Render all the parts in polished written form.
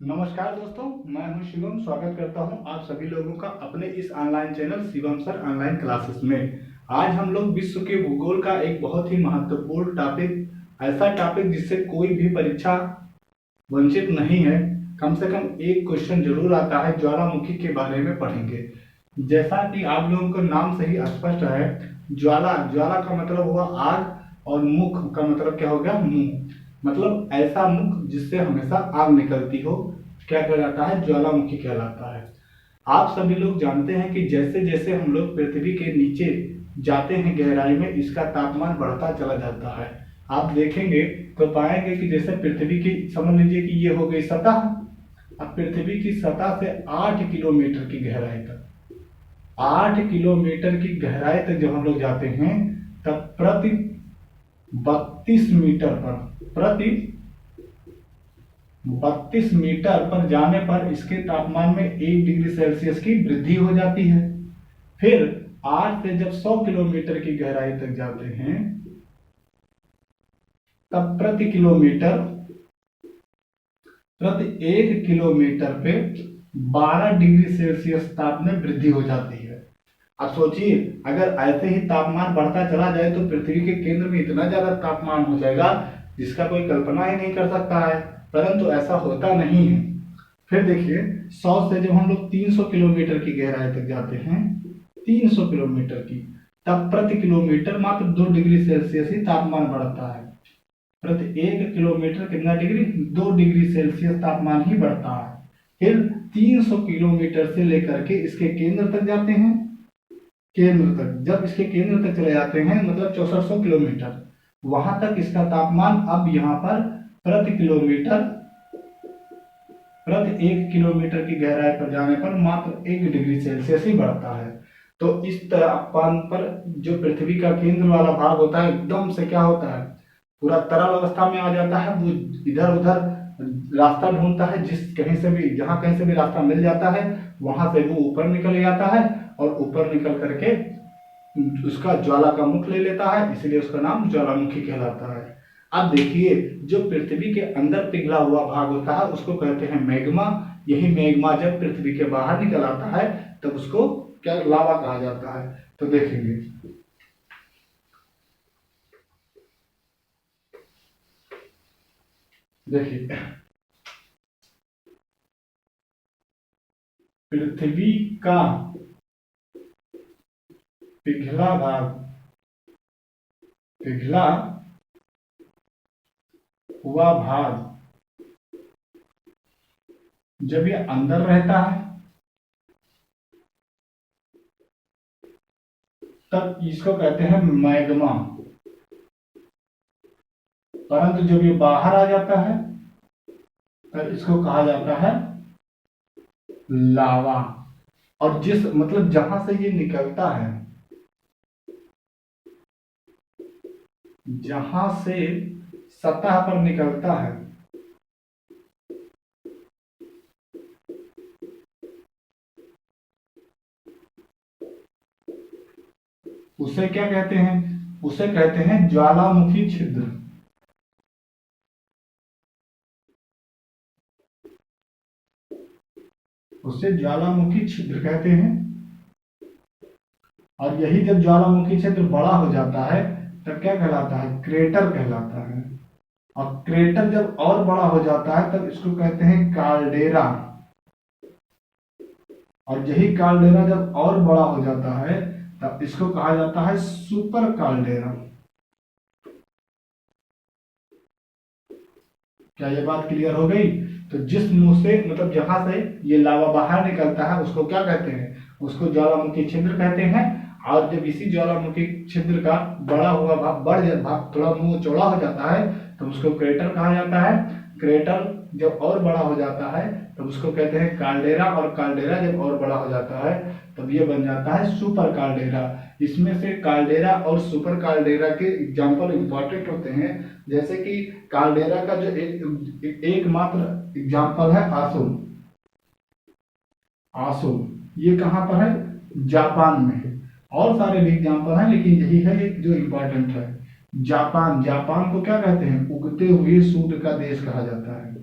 नमस्कार दोस्तों, मैं हूं शिवम। स्वागत करता हूं आप सभी लोगों का अपने इस online channel Shivam sir online classes में। आज हम लोग विश्व के भूगोल का एक बहुत ही महत्वपूर्ण टॉपिक, ऐसा टॉपिक जिससे कोई भी परीक्षा वंचित नहीं है, कम से कम एक क्वेश्चन जरूर आता है, ज्वालामुखी के बारे में पढ़ेंगे। जैसा कि आप लोगों को नाम से ही स्पष्ट है, ज्वाला ज्वाला का मतलब हुआ आग और मुख का मतलब क्या हो गया, मुंह। मतलब ऐसा मुख जिससे हमेशा आग निकलती हो, क्या कहलाता है, ज्वालामुखी कहलाता है। आप सभी लोग जानते हैं कि जैसे जैसे हम लोग पृथ्वी के नीचे जाते हैं गहराई में, इसका तापमान बढ़ता चला जाता है। आप देखेंगे तो पाएंगे कि जैसे पृथ्वी की, समझ लीजिए कि ये हो गई सतह। अब पृथ्वी की सतह से 8 किलोमीटर की गहराई तक, 8 किलोमीटर की गहराई तक जब हम लोग जाते हैं, तब प्रति 32 मीटर पर, प्रति 32 मीटर पर जाने पर इसके तापमान में 1 डिग्री सेल्सियस की वृद्धि हो जाती है। फिर 8 से जब 100 किलोमीटर की गहराई तक जाते हैं, तब प्रति किलोमीटर, प्रति 1 किलोमीटर पे 12 डिग्री सेल्सियस ताप में वृद्धि हो जाती है। अब सोचिए, अगर ऐसे ही तापमान बढ़ता चला जाए तो पृथ्वी के केंद्र में इतना ज्यादा तापमान हो जाएगा जिसका कोई कल्पना ही नहीं कर सकता है, परंतु ऐसा होता नहीं है। फिर देखिए, 100 से जब हम लोग 300 किलोमीटर की गहराई तक जाते हैं, 300 किलोमीटर की, तब प्रति किलोमीटर मात्र 2 डिग्री सेल्सियस ही तापमान बढ़ता है। प्रति 1 किलोमीटर कितना डिग्री, 2 डिग्री सेल्सियस तापमान ही बढ़ता है। फिर 300 किलोमीटर से लेकर के इसके केंद्र तक जाते हैं, केंद्र तक जब इसके केंद्र तक चले जाते हैं, मतलब 6400 किलोमीटर, वहां तक इसका तापमान अब यहाँ पर प्रति किलोमीटर, प्रति 1 किलोमीटर की गहराई पर जाने पर मात्र 1 डिग्री सेल्सियस ही बढ़ता है। तो इस तापमान पर जो पृथ्वी का केंद्र वाला भाग होता है, एकदम से क्या होता है, पूरा तरल अवस्था में आ जाता है। वो इधर उधर रास्ता ढूंढता है, जिस कहीं से भी, जहां कहीं से भी रास्ता मिल जाता है, वहां से वो ऊपर निकल जाता है और ऊपर निकल करके उसका ज्वाला का मुख ले लेता है, इसलिए उसका नाम ज्वालामुखी कहलाता है। अब देखिए, जो पृथ्वी के अंदर पिघला हुआ भाग होता है उसको कहते हैं मैग्मा। यही मैग्मा जब पृथ्वी के बाहर निकल आता है तब उसको क्या, लावा कहा जाता है। तो देखेंगे, देखिए, पृथ्वी का पिघला भाग, पिघला हुआ भाग जब ये अंदर रहता है तब इसको कहते हैं मैग्मा, परंतु जब ये बाहर आ जाता है तब इसको कहा जाता है लावा। और जिस, मतलब जहां से ये निकलता है, जहां से सतह पर निकलता है, उसे क्या कहते हैं, उसे कहते हैं ज्वालामुखी छिद्र। उसे ज्वालामुखी छिद्र कहते हैं। और यही जब ज्वालामुखी छिद्र बड़ा हो जाता है तब क्या कहलाता है, क्रेटर कहलाता है। और क्रेटर जब और बड़ा हो जाता है तब इसको कहते हैं काल्डेरा। और यही काल्डेरा जब और बड़ा हो जाता है तब इसको कहा जाता है सुपर काल्डेरा। क्या ये बात क्लियर हो गई? तो जिस मुंह से, मतलब जहां से ये लावा बाहर निकलता है उसको क्या कहते हैं, उसको ज्वालामुखी छिद्र कहते हैं। और जब इसी ज्वालामुखी छिद्र का बड़ा हुआ भाग, भाग थोड़ा मुंह चौड़ा हो जाता है तो उसको क्रेटर कहा जाता है। क्रेटर जब और बड़ा हो जाता है तब उसको कहते हैं काल्डेरा। और काल्डेरा जब और बड़ा हो जाता है तब ये बन जाता है सुपर काल्डेरा। इसमें से काल्डेरा और सुपर काल्डेरा के एग्जाम्पल इंपॉर्टेंट होते हैं। जैसे कि काल्डेरा का जो एकमात्र एग्जाम्पल है आसुल। आसुल ये कहाँ पर है, जापान में है। और सारे भी एग्जाम्पल हैं लेकिन यही है एक जो इम्पोर्टेंट है। जापान, जापान को क्या कहते हैं, उगते हुए सूर्य का देश कहा जाता है।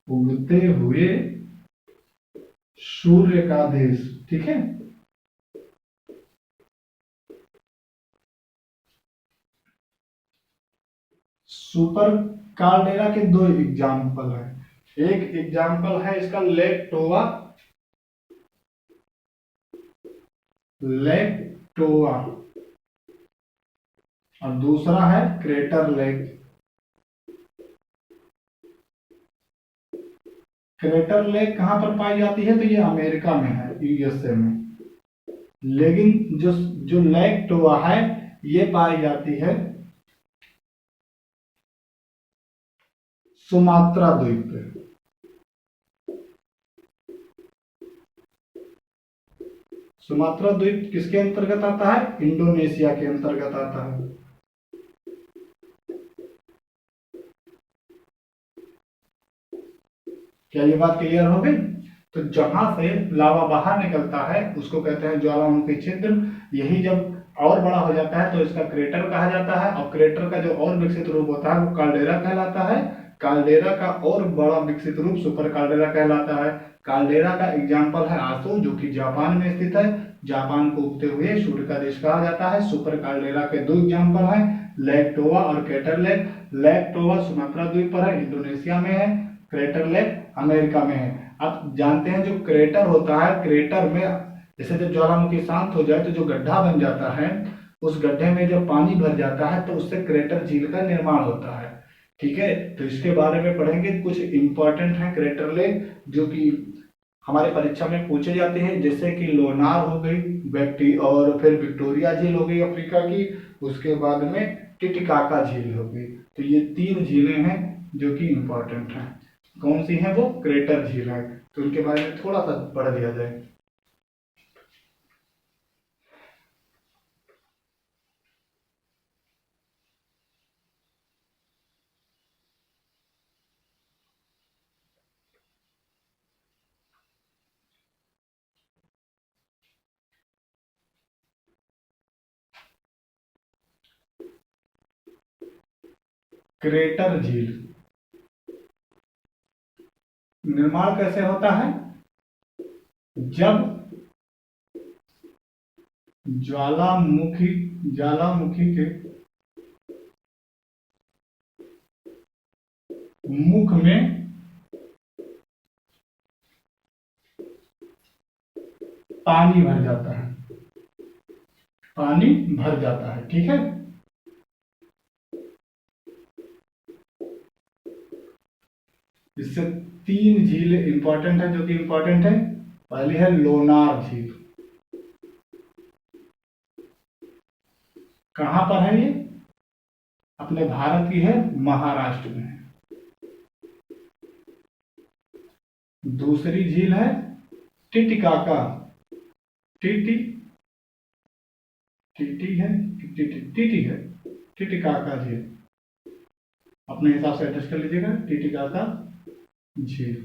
उगते हुए सूर्य का देश। ठीक है, सुपर कार्डेरा के दो एग्जाम्पल है। एक एग्जाम्पल है इसका लेक टोवा, लेक टोवा, और दूसरा है क्रेटर लेक। क्रेटर लेक कहां पर पाई जाती है? तो ये अमेरिका में है, यूएसए में। लेकिन जो जो लेक टोवा है ये पाई जाती है सुमात्रा द्वीप पे। सुमात्रा द्वीप किसके अंतर्गत आता है? इंडोनेशिया के अंतर्गत आता है। क्या ये बात क्लियर हो गई? तो जहां से लावा बाहर निकलता है उसको कहते हैं ज्वालामुखी छिद्र। यही जब और बड़ा हो जाता है तो इसका क्रेटर कहा जाता है, और क्रेटर का जो और विकसित रूप होता है वो काल्डेरा कहलाता है। काल्डेरा का और बड़ा विकसित रूप सुपर काल्डेरा कहलाता है। काल्डेरा का एग्जाम्पल है आसो, जो कि जापान में स्थित है। जापान को उगते हुए सूर्य का देश कहा जाता है। सुपर काल्डेरा के दो एग्जाम्पल हैं, लेक टोवा और crater lake. Lake Toba Sumatra द्वीप पर है, इंडोनेशिया में है। क्रेटर लेक अमेरिका में है। अब जानते हैं जो क्रेटर होता है, क्रेटर में जैसे जब ज्वालामुखी शांत हो जाए तो जो गड्ढा बन जाता है, उस गड्ढे में जब पानी भर जाता है तो उससे क्रेटर झील का निर्माण होता है। ठीक है, तो इसके बारे में पढ़ेंगे। कुछ इंपॉर्टेंट है क्रेटर लेक जो कि हमारे परीक्षा में पूछे जाते हैं, जैसे कि लोनार हो गई, व्यक्ति और फिर विक्टोरिया झील हो गई अफ्रीका की, उसके बाद में टिटिकाका झील हो गई। तो ये तीन झीलें हैं जो कि इंपॉर्टेंट हैं। कौन सी है? वो क्रेटर झील है। तो उनके बारे में थोड़ा सा पढ़ लिया जाए। क्रेटर झील निर्माण कैसे होता है? जब ज्वालामुखी ज्वालामुखी के मुख में पानी भर जाता है, पानी भर जाता है। ठीक है, इससे तीन झील इंपॉर्टेंट है जो कि इंपॉर्टेंट है। पहली है लोनार झील। कहां पर है ये? अपने भारत की है, महाराष्ट्र में है। दूसरी झील है टिटिकाका, टीटी टीटी है, टीटी है, टिटिकाका झील। अपने हिसाब से एडजस्ट कर लीजिएगा। टिटिकाका झील,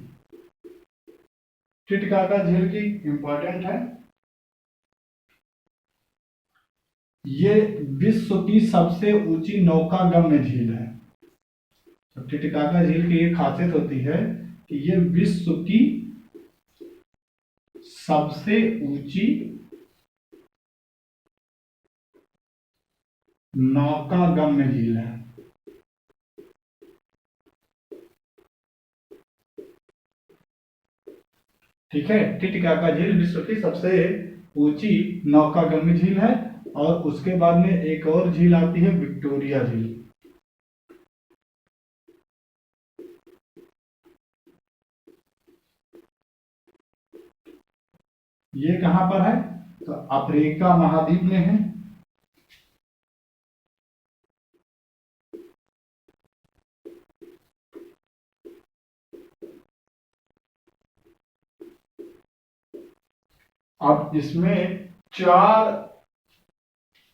टिटिकाका झील की इंपॉर्टेंट है। ये विश्व की सबसे ऊंची नौकागम्य झील है। तो टिटिकाका झील की ये खासियत होती है कि ये विश्व की सबसे ऊंची नौकागम्य झील है। ठीक है, टिटिकाका झील विश्व की सबसे ऊंची नौकागम्य झील है। और उसके बाद में एक और झील आती है, विक्टोरिया झील। ये कहां पर है? तो अफ्रीका महाद्वीप में है। अब इसमें चार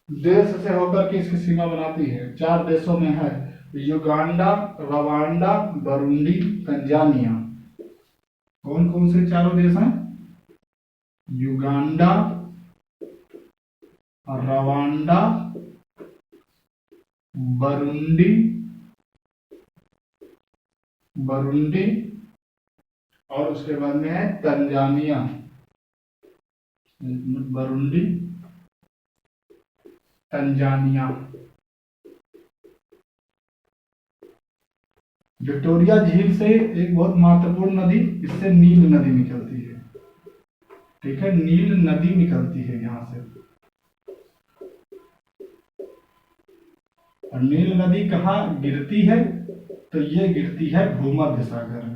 देश से होकर के इसकी सीमा बनाती है। चार देशों में है, युगांडा, रवांडा, बरूंडी, तंजानिया। कौन कौन से चारों देश हैं? युगांडा, रवांडा, बरूंडी, बरूंडी और उसके बाद में है तंजानिया, बरुंडी, तंजानिया। विक्टोरिया झील से एक बहुत महत्वपूर्ण नदी, इससे नील नदी निकलती है। ठीक है, नील नदी निकलती है यहाँ से। और नील नदी कहाँ गिरती है? तो ये गिरती है भूमध्य सागर में।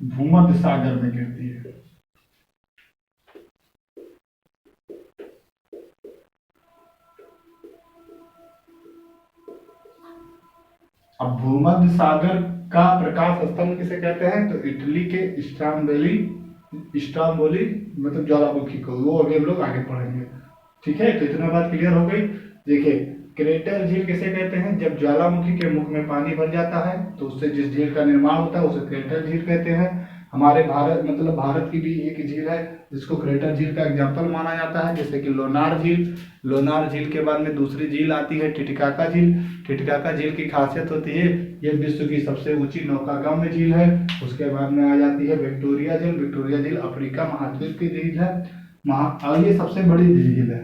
भूमध्य सागर में गिरती है। अब भूमध्य सागर का प्रकाश स्तंभ किसे कहते हैं? तो इटली के स्ट्राम्बोली मतलब ज्वालामुखी को, वो अभी हम लोग आगे पढ़ेंगे। ठीक है, तो इतना बात क्लियर हो गई। देखिए, क्रेटर झील किसे कहते हैं? जब ज्वालामुखी के मुख में पानी भर जाता है तो उससे जिस झील का निर्माण होता है उसे क्रेटर झील कहते हैं। हमारे भारत मतलब भारत की भी एक झील है जिसको क्रेटर झील का एग्जाम्पल माना जाता है, जैसे कि लोनार झील। लोनार झील के बाद में दूसरी झील आती है टिटिकाका झील। टिटिकाका झील की खासियत होती है ये विश्व की सबसे ऊंची नौकागम्य झील है। उसके बाद में आ जाती है विक्टोरिया झील। विक्टोरिया झील अफ्रीका महाद्वीप की झील है। और ये सबसे बड़ी झील है,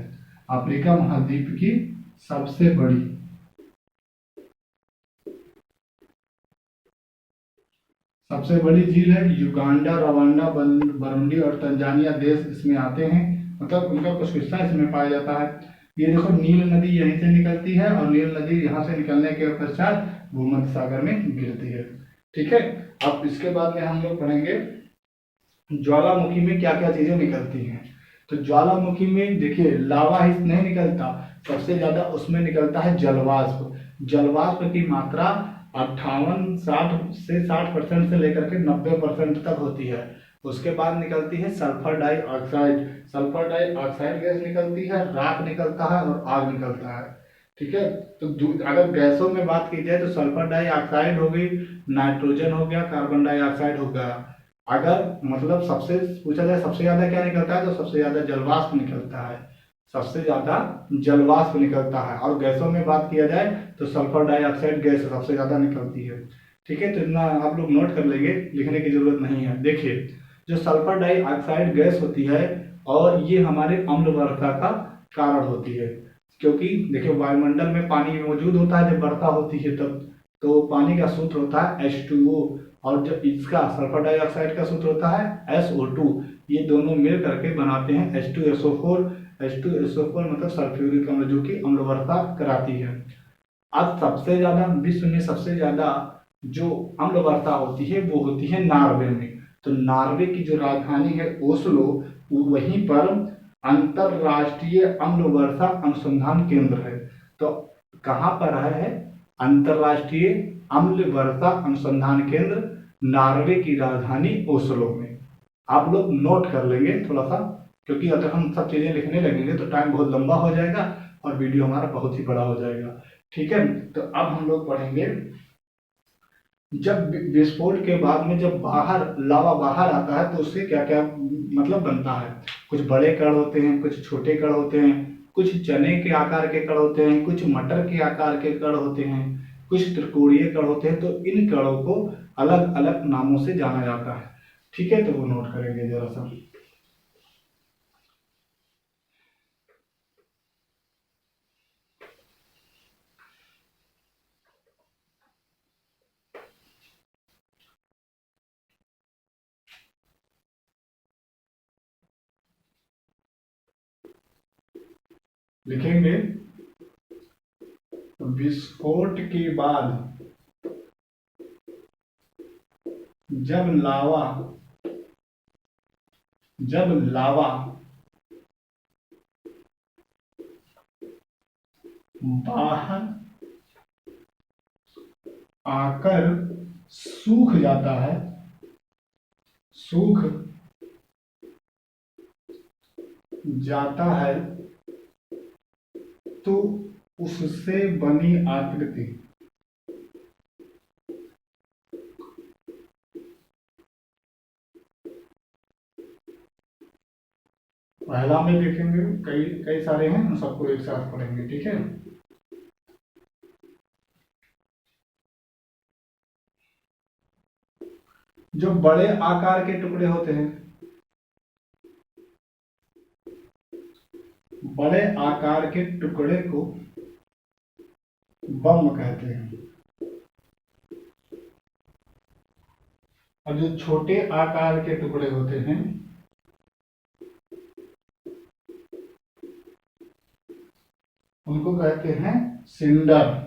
अफ्रीका महाद्वीप की सबसे बड़ी झील है। युगांडा, रवांडा, बरुंडी और तंजानिया देश इसमें आते हैं, मतलब उनका कुछ हिस्सा इसमें पाया जाता है। ये देखो, नील नदी यहीं से निकलती है और नील नदी यहाँ से निकलने के पश्चात भूमध्य सागर में गिरती है। ठीक है, अब इसके बाद में हम लोग पढ़ेंगे ज्वालामुखी में क्या क्या चीजें निकलती हैं। तो ज्वालामुखी में देखिए लावा ही नहीं निकलता, सबसे ज्यादा उसमें निकलता है जलवाष्प। जलवाष्प की मात्रा 58-60 से लेकर के 90% तक होती है। उसके बाद निकलती है sulphur dioxide. Sulphur dioxide gas निकलती है, राख निकलता है और आग निकलता है। ठीक है, तो अगर गैसों में बात की जाए तो सल्फर डाइऑक्साइड हो गई, नाइट्रोजन हो गया, कार्बन डाइऑक्साइड हो गया। अगर मतलब सबसे पूछा जाए सबसे ज्यादा क्या निकलता है, तो सबसे ज्यादा जलवाष्प निकलता है। सबसे ज्यादा जलवाष्प निकलता है। और गैसों में बात किया जाए तो सल्फर डाइऑक्साइड गैस सबसे ज्यादा निकलती है। ठीक है, तो इतना आप लोग नोट कर लेंगे, लिखने की जरूरत नहीं है। देखिए, जो सल्फर डाइऑक्साइड गैस होती है और ये हमारे अम्ल वर्षा का कारण होती है, क्योंकि देखिए वायुमंडल में पानी मौजूद होता है जब वर्षा होती है तब, तो पानी का सूत्र होता है H2O, और जब इसका सल्फर डाइऑक्साइड का सूत्र होता है SO2। ये दोनों मिल करके बनाते हैं H2SO4। H2SO4 मतलब सल्फ्यूरिक अम्ल, जो कि अम्ल वर्षा कराती है। अब सबसे ज्यादा विश्व में सबसे ज्यादा जो अम्ल वर्षा होती है वो होती है नॉर्वे में। तो नॉर्वे की जो राजधानी है ओस्लो, वहीं पर अंतरराष्ट्रीय अम्ल वर्षा अनुसंधान केंद्र है। तो कहाँ पर है? अंतरराष्ट्रीय अम्ल वर्षा अनुसंधान केंद्र, नॉर्वे की राजधानी ओस्लो में। आप लोग नोट कर लेंगे थोड़ा सा, क्योंकि अगर हम सब चीजें लिखने लगेंगे तो टाइम बहुत लंबा हो जाएगा और वीडियो हमारा बहुत ही बड़ा हो जाएगा। ठीक है, तो अब हम लोग पढ़ेंगे जब विस्फोट के बाद में जब लावा बाहर आता है तो उससे क्या क्या मतलब बनता है। कुछ बड़े कण होते हैं, कुछ छोटे कण होते हैं, कुछ चने के आकार के कण होते हैं, कुछ मटर के आकार के कण होते हैं, कुछ त्रिकोणीय कण होते हैं। तो इन कणों को अलग अलग नामों से जाना जाता है। ठीक है, तो वो नोट करेंगे जरा सा। लिखेंगे विस्फोट के बाद जब लावा बाहर आकर सूख जाता है, सूख जाता है, तो उससे बनी आकृति पहला में देखेंगे, कई कई सारे हैं, उन सबको एक साथ पढ़ेंगे। ठीक है, जो बड़े आकार के टुकड़े होते हैं, बड़े आकार के टुकड़े को बम कहते हैं, और जो छोटे आकार के टुकड़े होते हैं उनको कहते हैं सिंडर।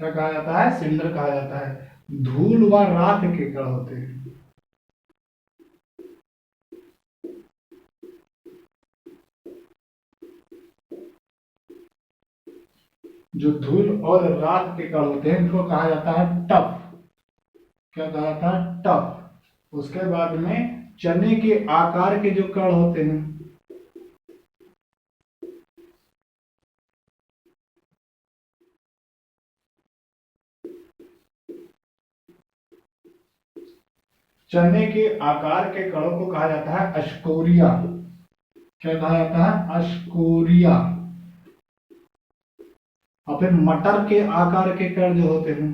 क्या कहा जाता है? सिंडर कहा जाता है। धूल व राख के कण होते हैं, जो धूल और राख के कण होते हैं उनको कहा जाता है टफ। क्या कहा जाता है? टफ। उसके बाद में चने के आकार के जो कण होते हैं, चने के आकार के कणों को कहा जाता है अस्कोरिया। क्या कहा जाता है? अस्कोरिया। और फिर मटर के आकार के कण जो होते हैं,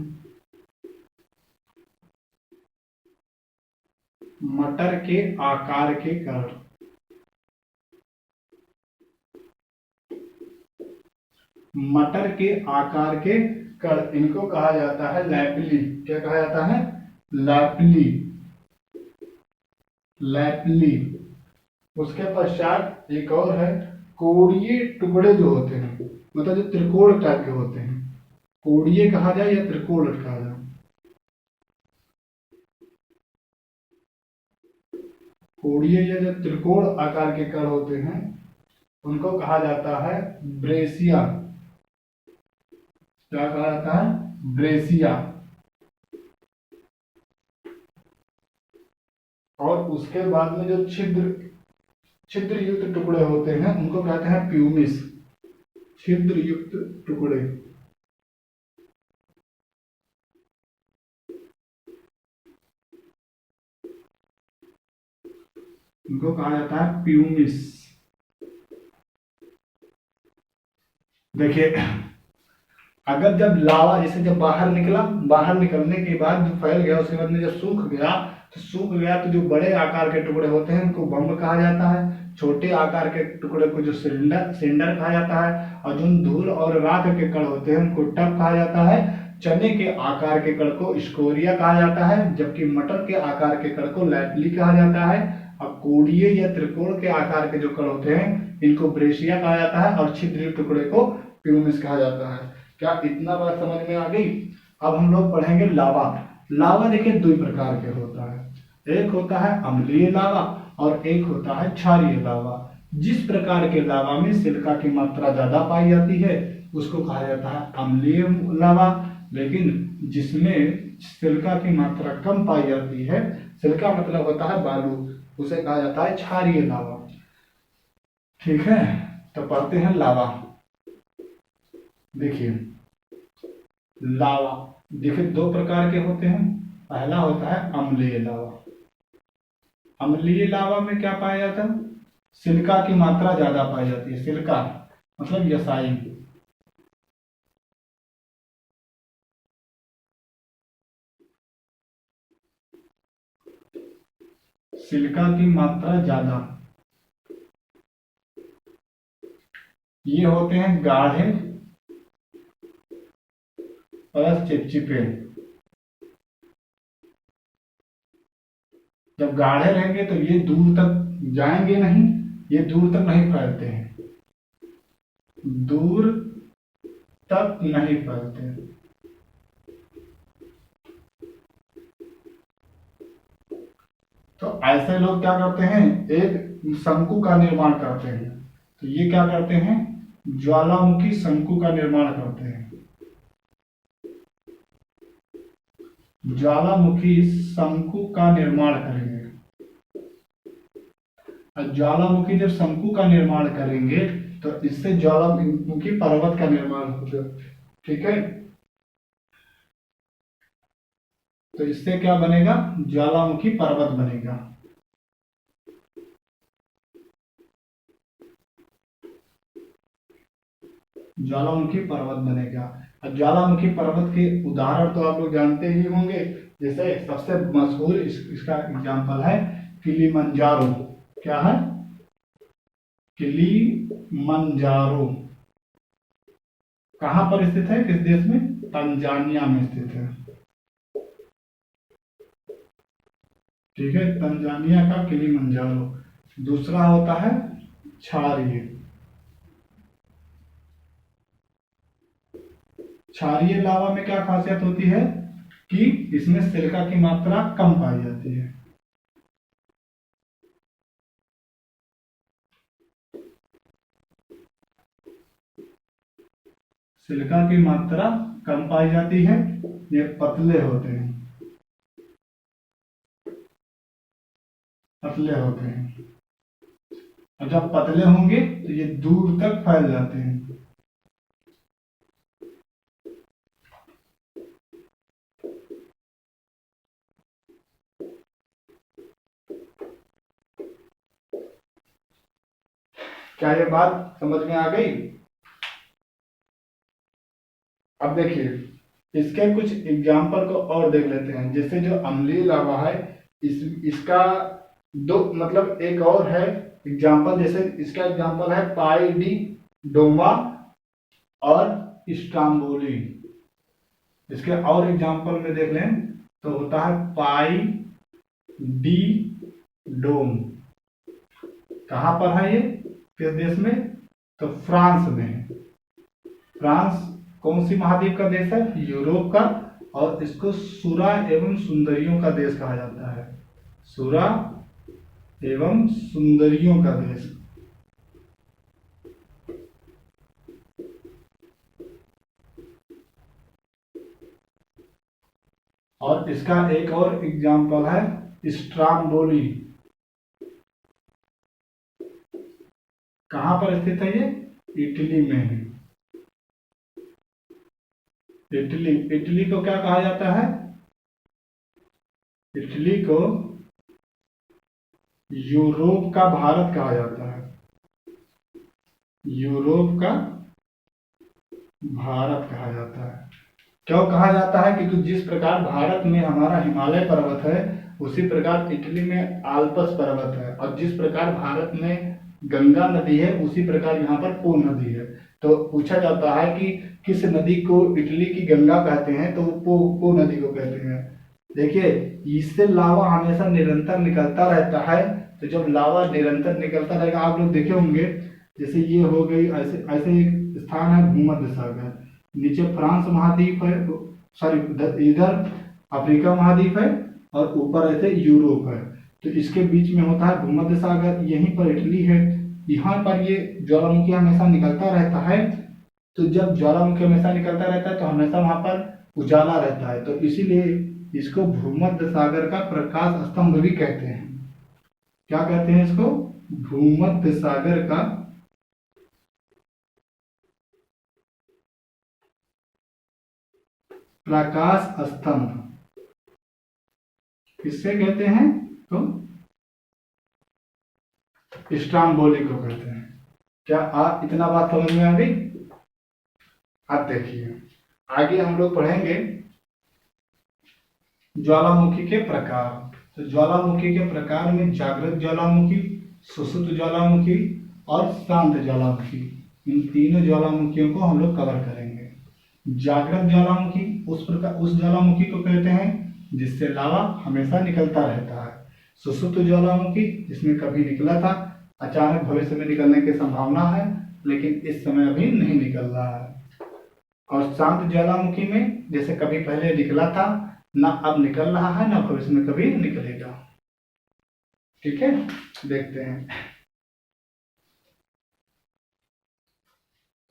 मटर के आकार के कण, मटर के आकार के कण, इनको कहा जाता है लैपली। क्या कहा जाता है? लैपली। लैपली। उसके पश्चात एक और है, कोड़िए टुकड़े जो होते हैं, मतलब जो त्रिकोण टाइप के होते हैं, कोड़िए कहा जाए या त्रिकोण कहा जाए, कोड़िए या जो त्रिकोण आकार के कण होते हैं उनको कहा जाता है ब्रेसिया। क्या कहा जाता है? ब्रेसिया। और उसके बाद में जो छिद्र छिद्र युक्त टुकड़े होते हैं उनको कहते हैं प्यूमिस। छिद्र युक्त टुकड़े, उनको कहा जाता है प्यूमिस। देखिए, अगर जब लावा जैसे जब बाहर निकला, बाहर निकलने के बाद जो फैल गया, उसके बाद में जब सूख गया, तो जो बड़े आकार के टुकड़े होते हैं उनको बम कहा जाता है, छोटे आकार के टुकड़े को जो सिलेंडर सिलेंडर कहा जाता है, और जो धूल और राख के कण होते हैं उनको टफ कहा जाता है। चने के आकार के कण को स्कोरिया कहा जाता है, जबकि मटर के आकार के कण को लैपली कहा जाता है, और कोड़िए या त्रिकोण के आकार के जो कण होते हैं इनको ब्रेसिया कहा जाता है, और छिद्र टुकड़े को प्यूमिस कहा जाता है। क्या इतना बात समझ में आ गई? अब हम लोग पढ़ेंगे लावा। लावा देखिए दो प्रकार के होता है, एक होता है अम्लीय लावा और एक होता है क्षारीय लावा। जिस प्रकार के लावा में सिलिका की मात्रा ज्यादा पाई जाती है उसको कहा जाता है अम्लीय लावा, लेकिन जिसमें सिलिका की मात्रा कम पाई जाती है, सिलिका मतलब होता है बालू, उसे कहा जाता है क्षारीय लावा। ठीक है, तो पढ़ते हैं लावा। देखिए, लावा देखिए दो प्रकार के होते हैं। पहला होता है अम्लीय लावा। अम्लीय लावा में क्या पाया जाता है? सिलिका की मात्रा ज्यादा पाई जाती है। सिलिका मतलब यसाई। सिलिका की मात्रा ज्यादा। ये होते हैं गाढ़े प्लस चिपचिपे। जब गाढ़े रहेंगे तो ये दूर तक जाएंगे नहीं, ये दूर तक नहीं फैलते हैं, दूर तक नहीं फैलते। तो ऐसे लोग क्या करते हैं, एक शंकु का निर्माण करते हैं। तो ये क्या करते हैं, ज्वालामुखी शंकु का निर्माण करते हैं। ज्वालामुखी शंकु का निर्माण करेंगे। और ज्वालामुखी जब शंकु का निर्माण करेंगे तो इससे ज्वालामुखी पर्वत का निर्माण होगा। ठीक है, तो इससे क्या बनेगा, ज्वालामुखी पर्वत बनेगा। ज्वालामुखी पर्वत बनेगा। अब ज्वालामुखी पर्वत के उदाहरण तो आप लोग जानते ही होंगे। जैसे सबसे मशहूर इसका एग्जाम्पल है किलिमंजारो। क्या है? किलिमंजारो। कहाँ पर स्थित है, किस देश में? तंजानिया में स्थित है। ठीक है, तंजानिया का किलिमंजारो। दूसरा होता है क्षारीय। क्षारीय लावा में क्या खासियत होती है कि इसमें सिलिका की मात्रा कम पाई जाती है। सिलिका की मात्रा कम पाई जाती है, ये पतले होते हैं, पतले होते हैं। और जब पतले होंगे तो ये दूर तक फैल जाते हैं। क्या ये बात समझ में आ गई? अब देखिए इसके कुछ एग्जाम्पल को और देख लेते हैं। जैसे जो अम्लीय लावा है, इसका दो मतलब एक और है एग्जाम्पल। जैसे इसका एग्जाम्पल है पाई डी डोमा और स्ट्राम्बोली। इसके और एग्जाम्पल में देख लें तो होता है पाई डी डोम। कहाँ पर है ये, किस देश में? तो फ्रांस में। फ्रांस कौन सी महाद्वीप का देश है? यूरोप का। और इसको सुरा एवं सुंदरियों का देश कहा जाता है। सुरा एवं सुंदरियों का देश। और इसका एक और एग्जाम्पल है स्ट्राम्बोली। कहां पर स्थित है ये? इटली में है। इटली, इटली को क्या कहा जाता है? इटली को यूरोप का भारत कहा जाता है। यूरोप का भारत कहा जाता है। क्यों कहा जाता है? क्योंकि जिस प्रकार भारत में हमारा हिमालय पर्वत है, उसी प्रकार इटली में आल्पस पर्वत है। और जिस प्रकार भारत में गंगा नदी है, उसी प्रकार यहाँ पर पो नदी है। तो पूछा जाता है कि किस नदी को इटली की गंगा कहते हैं, तो पो नदी को कहते हैं। देखिए इससे लावा हमेशा निरंतर निकलता रहता है। तो जब लावा निरंतर निकलता रहेगा, आप लोग देखे होंगे जैसे ये हो गई, ऐसे ऐसे एक स्थान है भूमध्य सागर, नीचे फ्रांस महाद्वीप है, सॉरी इधर अफ्रीका महाद्वीप है, और ऊपर ऐसे यूरोप है। तो इसके बीच में होता है भूमध्य सागर, यहीं पर इटली है। यहाँ पर ये ज्वालामुखी हमेशा निकलता रहता है। तो जब ज्वालामुखी हमेशा निकलता रहता है तो हमेशा वहां पर उजाला रहता है। तो इसीलिए इसको भूमध्य सागर का प्रकाश स्तंभ भी कहते हैं। क्या कहते हैं इसको? भूमध्य सागर का प्रकाश स्तंभ किससे कहते हैं? तो स्ट्राम्बोली को कहते हैं। क्या आप इतना बात समझ में आ गई? अब देखिए आगे हम लोग पढ़ेंगे ज्वालामुखी के प्रकार। तो ज्वालामुखी के प्रकार में जागृत ज्वालामुखी, सुषुप्त ज्वालामुखी और शांत ज्वालामुखी, इन तीनों ज्वालामुखियों को हम लोग कवर करेंगे। जागृत ज्वालामुखी उस ज्वालामुखी को कहते हैं जिससे लावा हमेशा निकलता रहता है। सुषुप्त ज्वालामुखी जिसमें कभी निकला था, अचानक भविष्य में निकलने की संभावना है, लेकिन इस समय अभी नहीं निकल रहा है। और शांत ज्वालामुखी में जैसे कभी पहले निकला था, ना अब निकल रहा है, ना भविष्य में कभी निकलेगा। ठीक है, देखते हैं।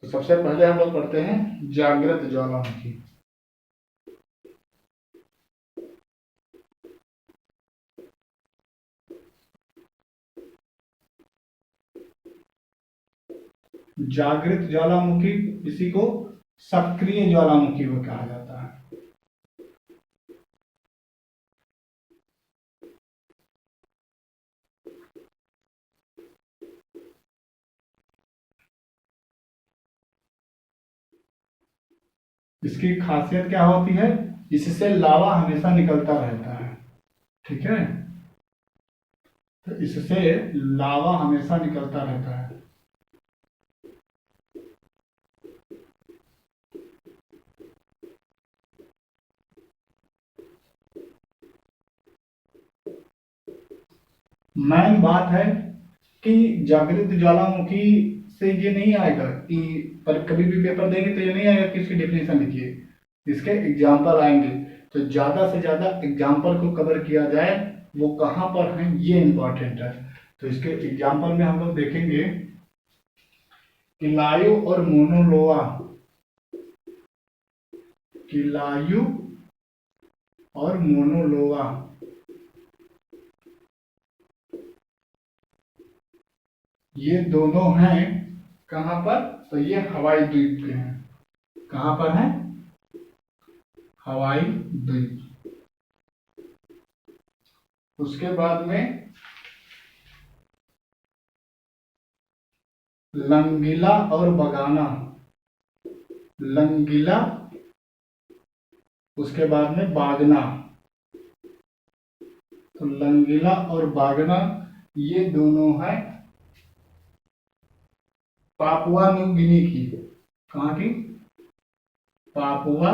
तो सबसे पहले हम लोग पढ़ते हैं जागृत ज्वालामुखी। जागृत ज्वालामुखी इसी को सक्रिय ज्वालामुखी भी कहा जाता है। इसकी खासियत क्या होती है, इससे लावा हमेशा निकलता रहता है। ठीक है, तो इससे लावा हमेशा निकलता रहता है। मेन बात है कि जागृत ज्वालामुखी से ये नहीं आएगा कि पर कभी भी पेपर देंगे तो ये नहीं आएगा कि इसकी डेफिनेशन लिखिए, इसके एग्जाम्पल आएंगे। तो ज़्यादा से ज़्यादा एग्जाम्पल को कवर किया जाए, वो कहाँ पर है ये इम्पोर्टेंट है। तो इसके एग्जाम्पल में हम लोग देखेंगे किलायु और मोनोलोआ, किलायु और मोनोलोआ, ये दोनों हैं कहाँ पर, तो ये हवाई द्वीप के हैं। कहाँ पर है, हवाई द्वीप। उसके बाद में लंगीला और बगाना, लंगीला, उसके बाद में बागना। तो लंगीला और बागना ये दोनों हैं पापुआ न्यू गिनी की। कहाँ की, पापुआ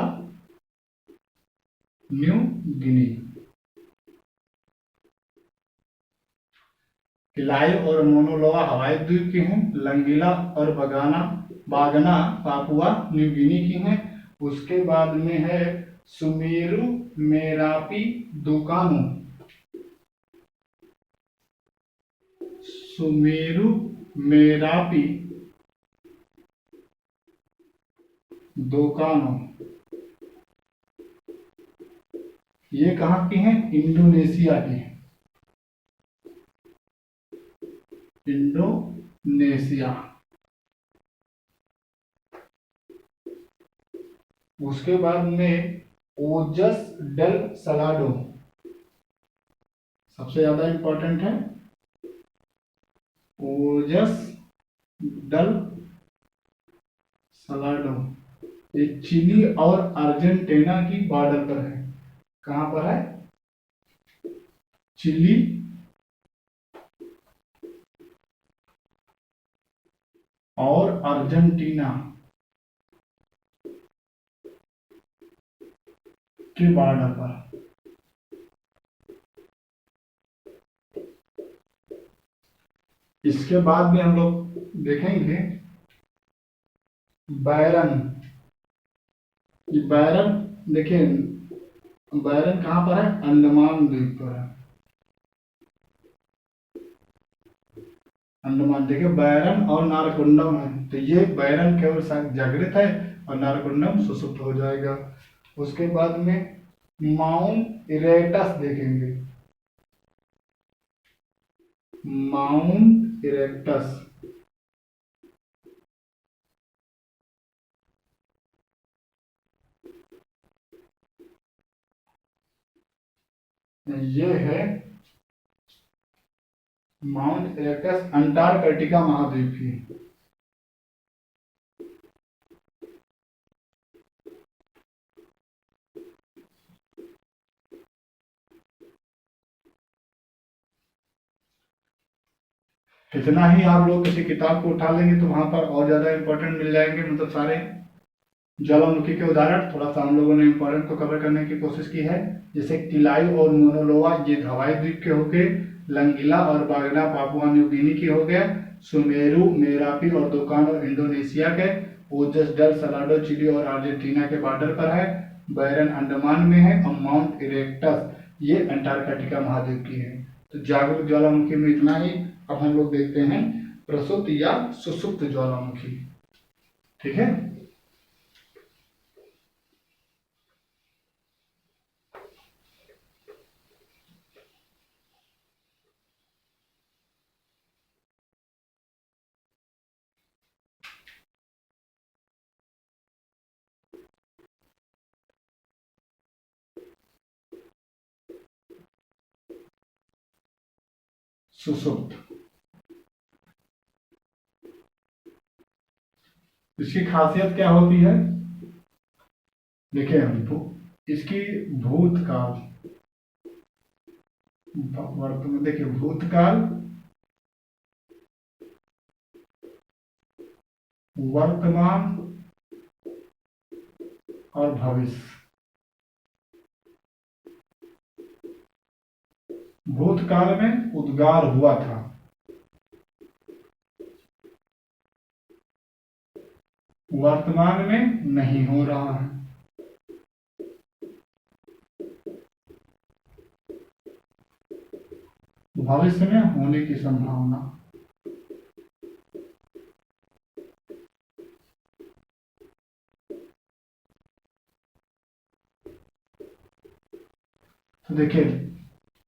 न्यू गिनी। किलायु और मोनोलोआ हवाई द्वीप के हैं, लंगीला और बागना पापुआ न्यू गिनी की हैं। उसके बाद में है सुमेरु मेरापी दुकानो, सुमेरु मेरापी दोकानो, ये कहाँ की हैं, इंडोनेशिया की हैं, इंडोनेशिया। उसके बाद में ओजस डेल सलाडो, सबसे ज्यादा इंपॉर्टेंट है ओजस डेल सलाडो। ये चिली और अर्जेंटीना की बॉर्डर पर है। कहां पर है, चिली और अर्जेंटीना के बॉर्डर पर। इसके बाद में हम लोग देखेंगे बैरन। ये बैरन देखिए, बैरन कहां पर है, अंडमान द्वीप पर है। अंडमान देखिए, बैरन और नारकुंडम है, तो ये बैरन केवल जागृत है और नारकुंडम सुसुप्त हो जाएगा। उसके बाद में माउंट इरेक्टस देखेंगे, माउंट इरेक्टस, ये है माउंट इरेक्टस अंटार्कटिका महाद्वीप की। इतना ही आप लोग किसी किताब को उठा लेंगे तो वहां पर और ज्यादा इंपॉर्टेंट मिल जाएंगे, मतलब सारे ज्वालामुखी के उदाहरण। थोड़ा सा हम लोगों ने इंपॉर्टेंट को कवर करने की कोशिश की है, जैसे किलायु और मोनोलोआ ये हवाई द्वीप के हो गए, लंगीला और बागना पापुआ न्यू गिनी की हो गया, सुमेरु मेरापी और दोकानो इंडोनेशिया के, ओजस डेल सलाडो चिली और अर्जेंटीना के बॉर्डर पर है, बैरन अंडमान में है, और माउंट इरेक्टस ये अंटार्कटिका महाद्वीप की है। तो जागरूक ज्वालामुखी में इतना ही। अब हम लोग देखते हैं प्रसुप्त या सुसुप्त ज्वालामुखी। ठीक है, सुसुप्त। इसकी खासियत क्या होती है, देखिए हम इसकी भूतकाल, वर्तमान, देखिए भूतकाल, वर्तमान और भविष्य। भूतकाल में उद्गार हुआ था, वर्तमान में नहीं हो रहा है, भविष्य में होने की संभावना। तो देखिए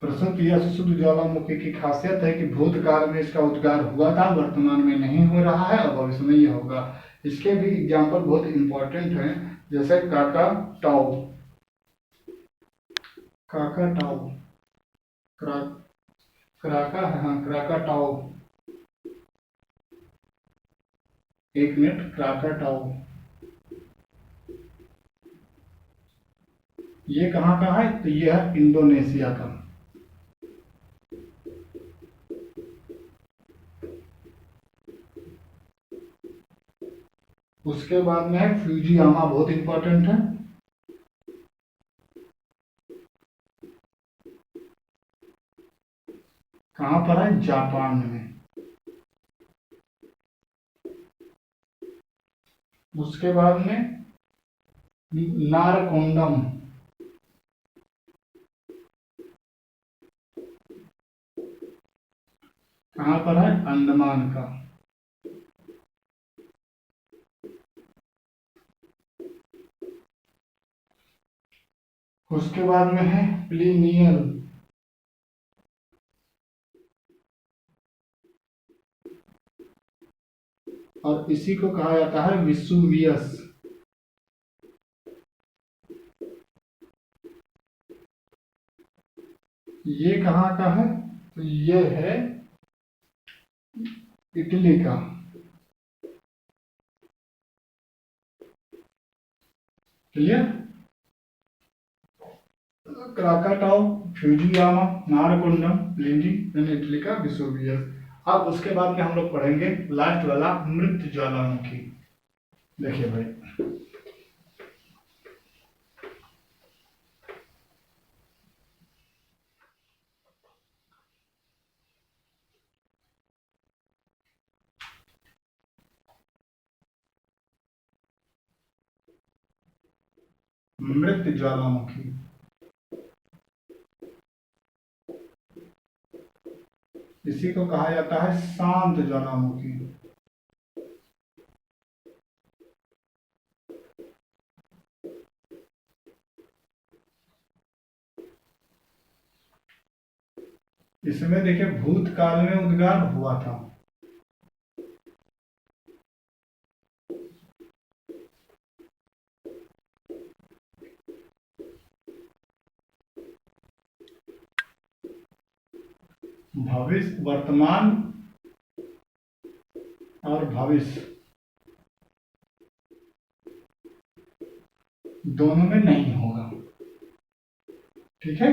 प्रश्न क्रिया से शुद्ध ज्वालामुखी की खासियत है कि भूतकाल में इसका उद्गार हुआ था, वर्तमान में नहीं हो रहा है और भविष्य में ये होगा। इसके भी एग्जाम्पल बहुत इंपॉर्टेंट हैं, जैसे काका टाओ, काका टाओ, क्राका, हाँ क्राका टाओ, एक मिनट, क्राका टाओ ये कहाँ का है? तो ये है इंडोनेशिया का। उसके बाद में है फ्यूजियामा, बहुत इंपॉर्टेंट है, कहाँ पर है? जापान में। उसके बाद में नारकोंडम, कहाँ पर है? अंडमान का। उसके बाद में है प्लीनियल, और इसी को कहा जाता है विसुवियस। ये कहाँ का है? तो ये है इटली का। Clear? Krakatoa, Fujiyama, Narcondam, Pliny, Italy का विसुवियस। अब उसके बाद में हम लोग पढ़ेंगे लास्ट वाला मृत ज्वालामुखी। देखिए भाई, मृत ज्वालामुखी, इसी को कहा जाता है शांत ज्वालामुखी। इसमें देखिए भूतकाल में उद्गार हुआ था, भविष्य, वर्तमान और भविष्य दोनों में नहीं होगा। ठीक है,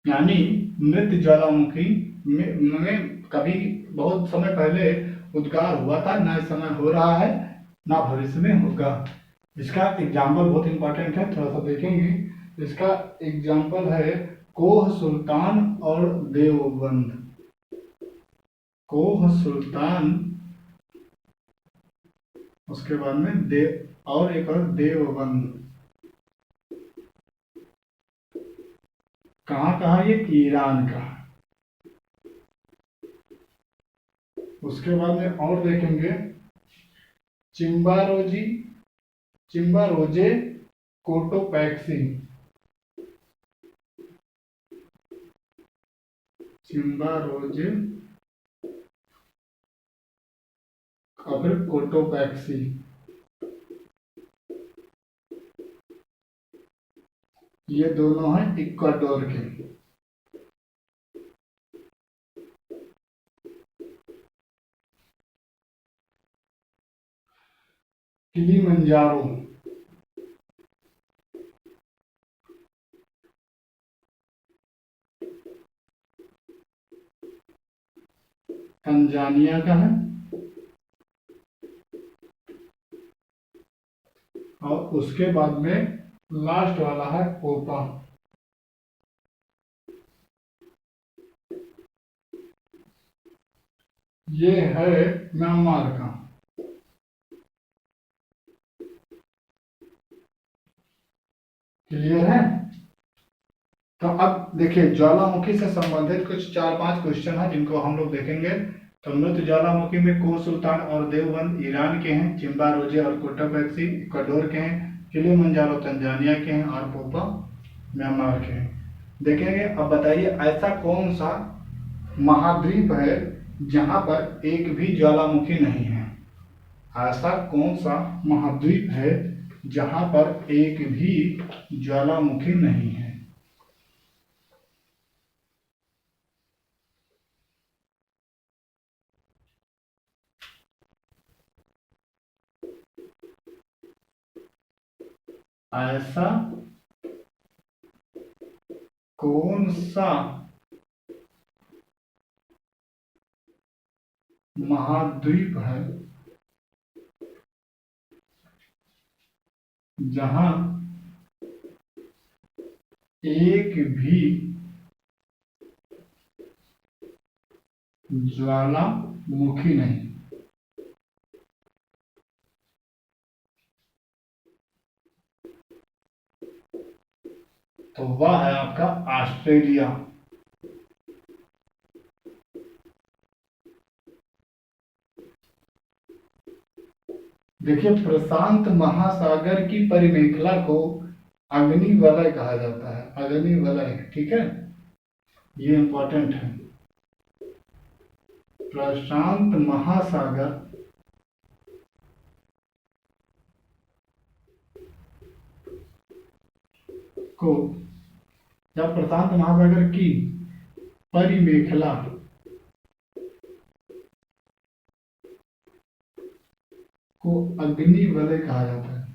यानी मृत ज्वालामुखी में कभी बहुत समय पहले उद्गार हुआ था, ना इस समय हो रहा है, ना भविष्य में होगा। इसका एग्जाम्पल बहुत इंपॉर्टेंट है, थोड़ा सा देखेंगे। इसका एग्जाम्पल है कोह सुल्तान और देवबंद। कोह सुल्तान, उसके बाद में देव, और एक और देवबंद। कहाँ कहा? ये ईरान का। उसके बाद में और देखेंगे चिम्बारोजी, चिम्बारोजे कोटोपैक्सी, चिम्बारोजे और फिर कोटोपैक्सी। ये दोनों हैं इक्वाडोर के। किलिमंजारो, तंजानिया का है। और उसके बाद में लास्ट वाला है ओपा, ये है म्यांमार का। क्लियर है? तो अब देखिए, ज्वालामुखी से संबंधित कुछ 4-5 क्वेश्चन है जिनको हम लोग देखेंगे। तो मृत ज्वालामुखी में को सुल्तान और देवबंद ईरान के हैं, चिम्बा रोजे और कोटाबैक्सी इक्वाडोर के हैं, किलिमंजारो तंजानिया के हैं और पोपा म्यांमार के हैं। देखेंगे। अब बताइए, ऐसा कौन सा महाद्वीप है जहां पर एक भी ज्वालामुखी नहीं है? ऐसा कौन सा महाद्वीप है जहां पर एक भी ज्वालामुखी नहीं है? ऐसा कौन सा महाद्वीप है जहां एक भी ज्वालामुखी नहीं? तो वह है आपका ऑस्ट्रेलिया। देखिए, प्रशांत महासागर की परिमेखला को अग्नि वलय कहा जाता है, अग्नि वलय। ठीक है, ये इंपॉर्टेंट है। प्रशांत महासागर को या प्रशांत महासागर की परिमेखला को अग्नि वलय कहा जाता है।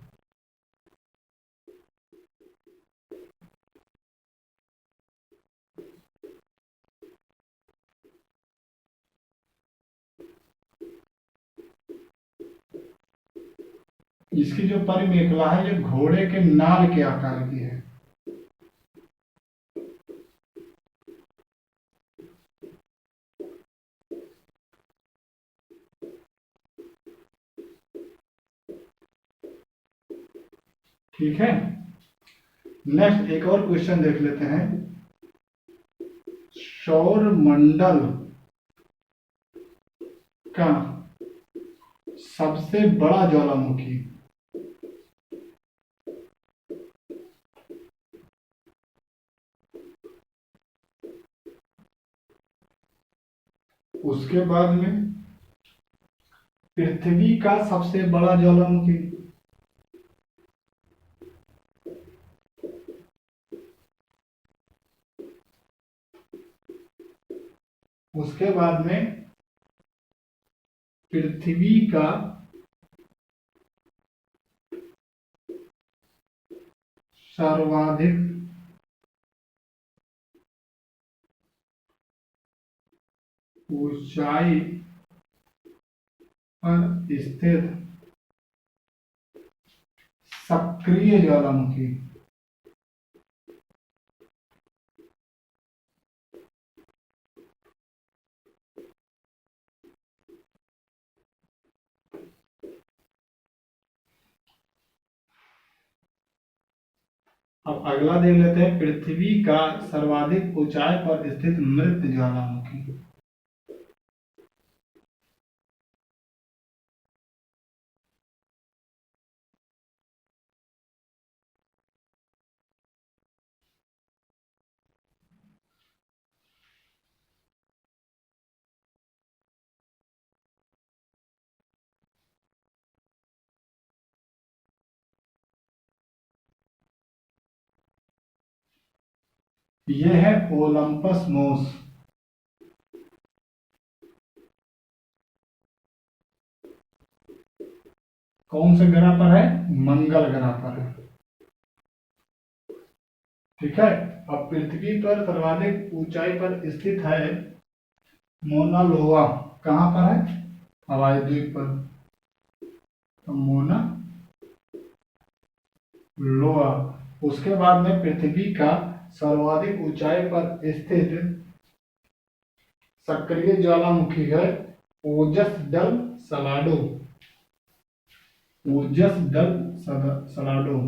इसकी जो परिमेखला है ये घोड़े के नाल के आकार की है। ठीक है। नेक्स्ट एक और क्वेश्चन देख लेते हैं। सौर मंडल का सबसे बड़ा ज्वालामुखी? उसके बाद में पृथ्वी का सबसे बड़ा ज्वालामुखी? उसके बाद में पृथ्वी का सर्वाधिक ऊंचाई पर स्थित सक्रिय ज्वालामुखी? अब अगला देख लेते हैं, पृथ्वी का सर्वाधिक ऊंचाई पर स्थित मृत ज्वालामुखी। यह है ओलंपस मोस। कौन से ग्रह पर है? मंगल ग्रह पर है। ठीक है। अब पृथ्वी पर सर्वाधिक ऊंचाई पर स्थित है मोना लोआ। कहाँ पर है? हवाई द्वीप पर। तो मोना लोआ। उसके बाद में पृथ्वी का सर्वाधिक ऊंचाई पर स्थित सक्रिय ज्वालामुखी है ओजस डल सलाडो। ओजस डल सलाडो।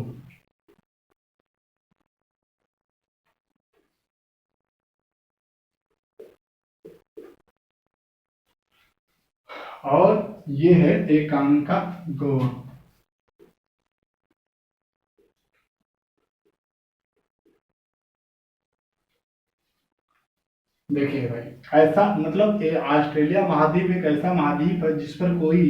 और ये है एकांका गोवा। देखिए भाई, ऐसा मतलब ऑस्ट्रेलिया महाद्वीप एक ऐसा महाद्वीप है जिस पर कोई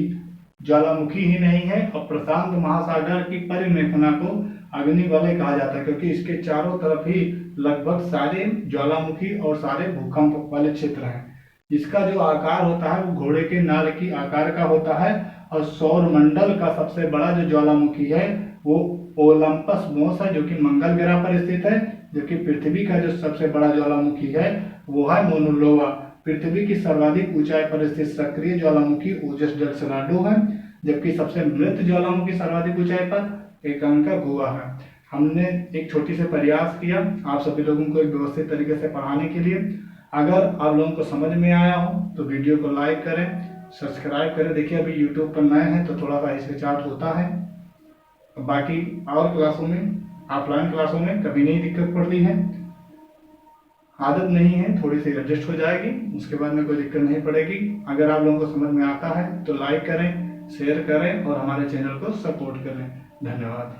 ज्वालामुखी ही नहीं है और प्रशांत महासागर की परिमेखना को अग्नि वलय कहा जाता है, क्योंकि इसके चारों तरफ ही लगभग सारे ज्वालामुखी और सारे भूकंप वाले क्षेत्र हैं। इसका जो आकार होता है वो घोड़े के नाल की आकार का होता है। और सौर मंडल का सबसे बड़ा जो ज्वालामुखी है वो ओलंपस मोस है, जो कि मंगल ग्रह पर स्थित है। जबकि पृथ्वी का जो सबसे बड़ा ज्वालामुखी है वो है मोनुलोवा। पृथ्वी की सर्वाधिक ऊंचाई पर स्थित सक्रिय ज्वालामुखी ओजस डल सलाडो है। जबकि सबसे मृत ज्वालामुखी सर्वाधिक ऊंचाई पर एकांका गुआ है। हमने एक छोटी से प्रयास किया आप सभी लोगों को एक व्यवस्थित तरीके से पढ़ाने के लिए। अगर आप लोगों को समझ में आया हो तो वीडियो को लाइक करें, सब्सक्राइब करें। देखिए अभी यूट्यूब पर नए हैं तो थोड़ा सा हिचकिचाहट होता है। बाकी और क्लासों में, ऑफलाइन क्लासों में कभी नहीं दिक्कत पड़ती है। आदत नहीं है, थोड़ी सी एडजस्ट हो जाएगी, उसके बाद में कोई दिक्कत नहीं पड़ेगी। अगर आप लोगों को समझ में आता है तो लाइक करें, शेयर करें और हमारे चैनल को सपोर्ट करें। धन्यवाद।